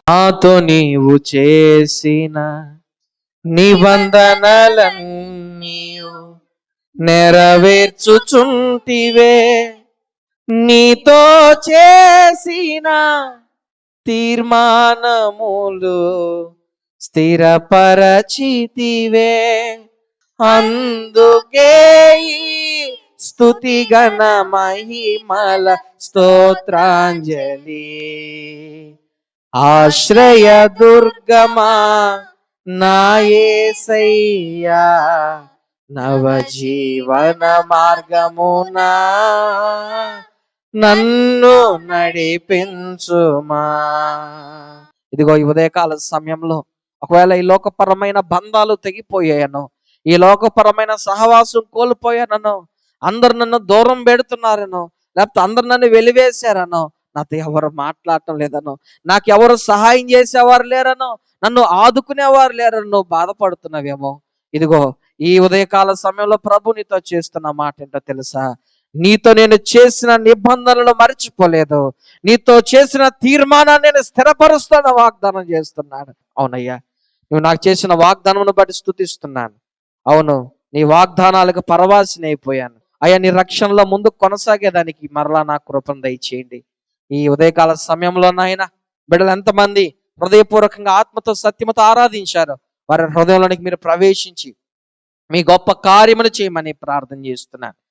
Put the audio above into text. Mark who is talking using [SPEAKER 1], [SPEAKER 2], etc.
[SPEAKER 1] నాతో నీవు చేసిన నిబంధనలన్నీ నెరవేర్చుచుంటివే, నీతో చేసిన తీర్మానములు స్థిరపరచితివే. అందుకే స్తుతి గణ మహిమల స్తోత్రాంజలి. ఆశ్రయ దుర్గమా నా యేసయ్యా, నవజీవన మార్గమునా నన్ను నడిపించుమా. ఇదిగో ఈ ఉదయకాల సమయంలో ఒకవేళ ఈ లోకపరమైన బంధాలు తెగిపోయాను, ఈ లోకపరమైన సహవాసం కోల్పోయానను, అందరు నన్ను దూరం పెడుతున్నారను, లేకపోతే అందరు నన్ను వెలివేశారను, నాతో ఎవరు మాట్లాడటం లేదను, నాకు ఎవరు సహాయం చేసేవారు లేరను, నన్ను ఆదుకునేవారు లేరను నువ్వు బాధపడుతున్నావేమో. ఇదిగో ఈ ఉదయకాల సమయంలో ప్రభు నీతో చేస్తున్న మాట ఏంటో తెలుసా? నీతో నేను చేసిన నిబంధనలు మర్చిపోలేదు, నీతో చేసిన తీర్మానాన్ని నేను స్థిరపరుస్తాను వాగ్దానం చేస్తున్నాడు. అవునయ్యా, నువ్వు నాకు చేసిన వాగ్దానమును బట్టి స్తుతిస్తున్నాను. అవును, నీ వాగ్దానాలకు పరవాసిని అయిపోయాను అయ్యా. నీ రక్షణలో ముందు కొనసాగేదానికి మరలా నాకు కృపను దయచేయండి. ఈ ఉదయకాల సమయంలో నాయన బిడ్డలు ఎంతమంది హృదయపూర్వకంగా ఆత్మతో సత్యమతో ఆరాధించారు, వారి హృదయంలోనికి మీరు ప్రవేశించి మీ గొప్ప కార్యమును చేయమని ప్రార్థన చేస్తున్నాను.